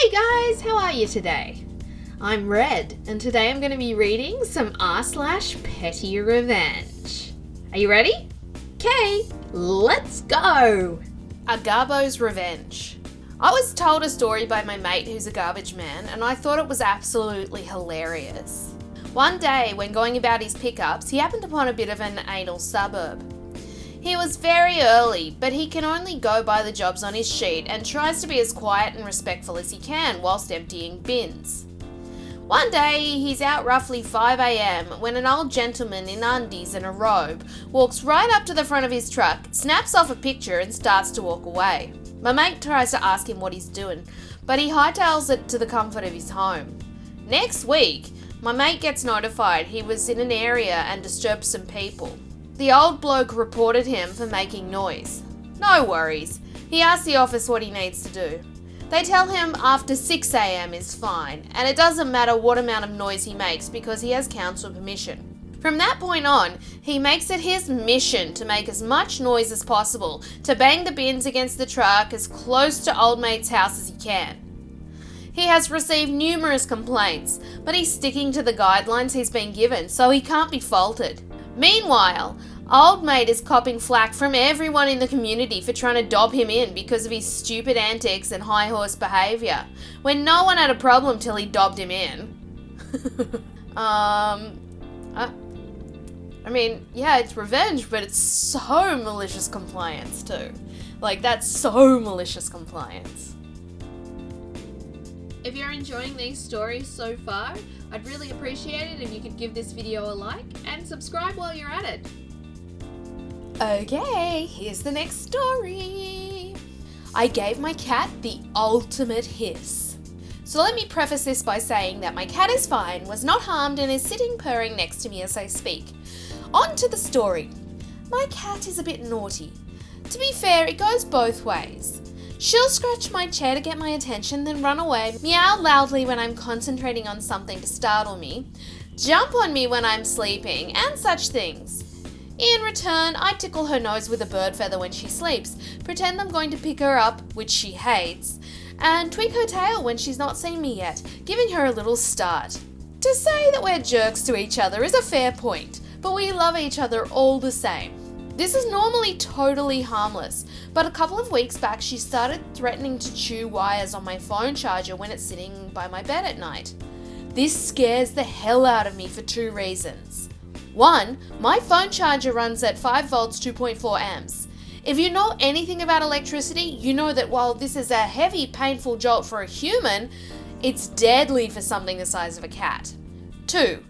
Hey guys, how are you today? I'm Red, and today I'm going to be reading some r/PettyRevenge. Are you ready? Okay, let's go! A Garbo's Revenge. I was told a story by my mate who's a garbage man, and I thought it was absolutely hilarious. One day, when going about his pickups, he happened upon a bit of an anal suburb. He was very early, but he can only go by the jobs on his sheet and tries to be as quiet and respectful as he can whilst emptying bins. One day, he's out roughly 5 a.m. when an old gentleman in undies and a robe walks right up to the front of his truck, snaps off a picture and starts to walk away. My mate tries to ask him what he's doing, but he hightails it to the comfort of his home. Next week, my mate gets notified he was in an area and disturbed some people. The old bloke reported him for making noise. No worries, he asks the office what he needs to do. They tell him after 6 a.m. is fine, and it doesn't matter what amount of noise he makes because he has council permission. From that point on, he makes it his mission to make as much noise as possible, to bang the bins against the truck as close to old mate's house as he can. He has received numerous complaints, but he's sticking to the guidelines he's been given, so he can't be faulted. Meanwhile, old mate is copping flack from everyone in the community for trying to dob him in because of his stupid antics and high horse behaviour, when no one had a problem till he dobbed him in. Yeah, it's revenge, but it's so malicious compliance too. That's so malicious compliance. If you're enjoying these stories so far, I'd really appreciate it if you could give this video a like and subscribe while you're at it. Okay, here's the next story. I gave my cat the ultimate hiss. So let me preface this by saying that my cat is fine, was not harmed, and is sitting purring next to me as I speak. On to the story. My cat is a bit naughty. To be fair, it goes both ways. She'll scratch my chair to get my attention, then run away, meow loudly when I'm concentrating on something to startle me, jump on me when I'm sleeping, and such things. In return, I tickle her nose with a bird feather when she sleeps, pretend I'm going to pick her up, which she hates, and tweak her tail when she's not seen me yet, giving her a little start. To say that we're jerks to each other is a fair point, but we love each other all the same. This is normally totally harmless, but a couple of weeks back she started threatening to chew wires on my phone charger when it's sitting by my bed at night. This scares the hell out of me for two reasons. One, my phone charger runs at 5 volts 2.4 amps. If you know anything about electricity, you know that while this is a heavy, painful jolt for a human, it's deadly for something the size of a cat. Two,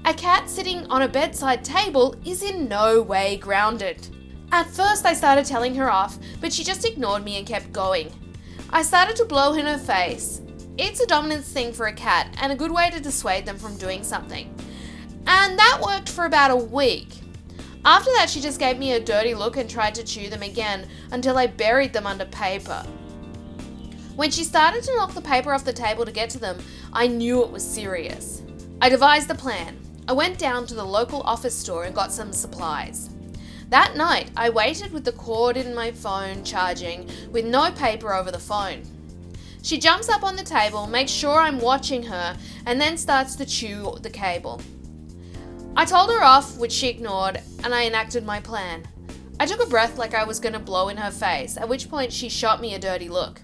a cat sitting on a bedside table is in no way grounded. At first I started telling her off, but she just ignored me and kept going. I started to blow in her face. It's a dominance thing for a cat and a good way to dissuade them from doing something. And that worked for about a week. After that she just gave me a dirty look and tried to chew them again until I buried them under paper. When she started to knock the paper off the table to get to them, I knew it was serious. I devised a plan. I went down to the local office store and got some supplies. That night, I waited with the cord in my phone charging with no paper over the phone. She jumps up on the table, makes sure I'm watching her, and then starts to chew the cable. I told her off, which she ignored, and I enacted my plan. I took a breath like I was going to blow in her face, at which point she shot me a dirty look.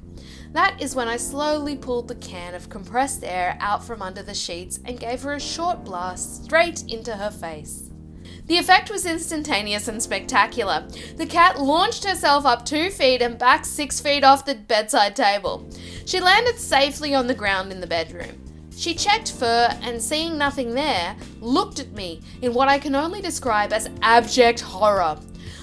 That is when I slowly pulled the can of compressed air out from under the sheets and gave her a short blast straight into her face. The effect was instantaneous and spectacular. The cat launched herself up 2 feet and back 6 feet off the bedside table. She landed safely on the ground in the bedroom. She checked fur and, seeing nothing there, looked at me in what I can only describe as abject horror.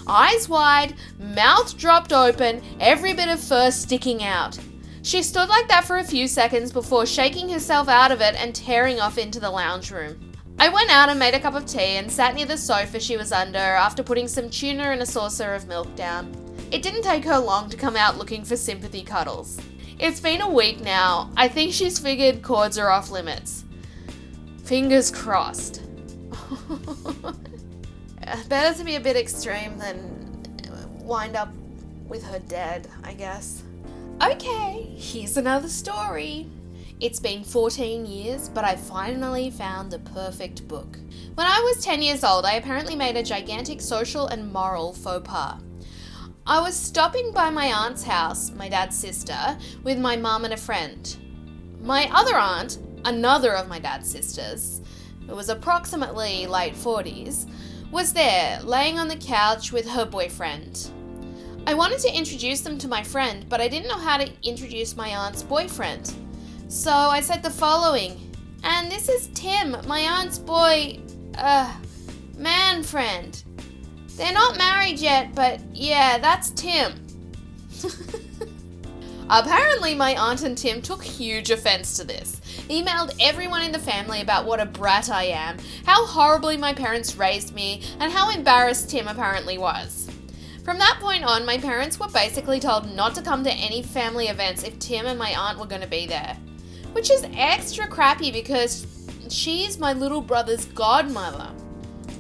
Eyes wide, mouth dropped open, every bit of fur sticking out. She stood like that for a few seconds before shaking herself out of it and tearing off into the lounge room. I went out and made a cup of tea and sat near the sofa she was under after putting some tuna and a saucer of milk down. It didn't take her long to come out looking for sympathy cuddles. It's been a week now. I think she's figured cords are off limits. Fingers crossed. Better to be a bit extreme than wind up with her dead, I guess. Okay, here's another story. It's been 14 years, but I finally found the perfect book. When I was 10 years old, I apparently made a gigantic social and moral faux pas. I was stopping by my aunt's house, my dad's sister, with my mum and a friend. My other aunt, another of my dad's sisters, who was approximately late 40s, was there, laying on the couch with her boyfriend. I wanted to introduce them to my friend, but I didn't know how to introduce my aunt's boyfriend. So I said the following, and this is Tim, my aunt's man friend. They're not married yet, but yeah, that's Tim. Apparently my aunt and Tim took huge offense to this. Emailed everyone in the family about what a brat I am, how horribly my parents raised me, and how embarrassed Tim apparently was. From that point on, my parents were basically told not to come to any family events if Tim and my aunt were going to be there. Which is extra crappy because she's my little brother's godmother.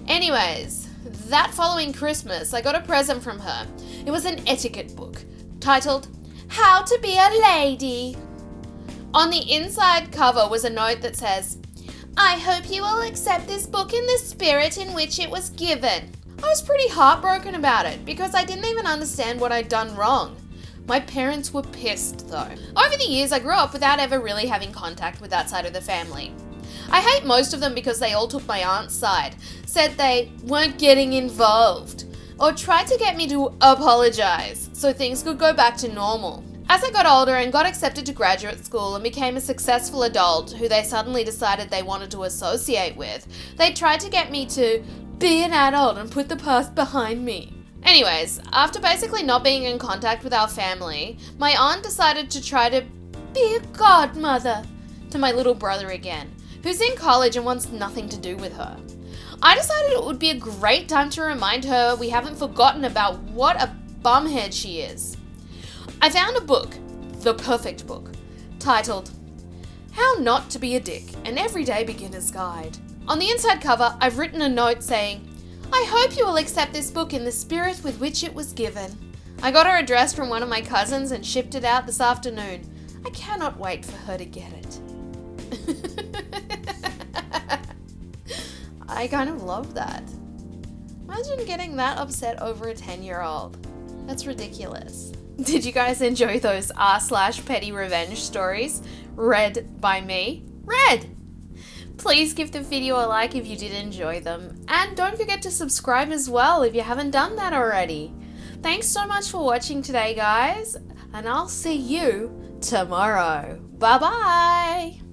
Anyways, that following Christmas, I got a present from her. It was an etiquette book titled, How to Be a Lady. On the inside cover was a note that says, I hope you will accept this book in the spirit in which it was given. I was pretty heartbroken about it because I didn't even understand what I'd done wrong. My parents were pissed though. Over the years, I grew up without ever really having contact with that side of the family. I hate most of them because they all took my aunt's side, said they weren't getting involved, or tried to get me to apologize so things could go back to normal. As I got older and got accepted to graduate school and became a successful adult who they suddenly decided they wanted to associate with, they tried to get me to be an adult and put the past behind me. Anyways, after basically not being in contact with our family, my aunt decided to try to be a godmother to my little brother again, who's in college and wants nothing to do with her. I decided it would be a great time to remind her we haven't forgotten about what a bumhead she is. I found a book, the perfect book, titled How Not to Be a Dick, an Everyday Beginner's Guide. On the inside cover, I've written a note saying, I hope you will accept this book in the spirit with which it was given. I got her address from one of my cousins and shipped it out this afternoon. I cannot wait for her to get it. I kind of love that. Imagine getting that upset over a 10-year-old. That's ridiculous. Did you guys enjoy those r/PettyRevenge stories read by me? Read! Please give the video a like if you did enjoy them. And don't forget to subscribe as well if you haven't done that already. Thanks so much for watching today, guys. And I'll see you tomorrow. Bye-bye.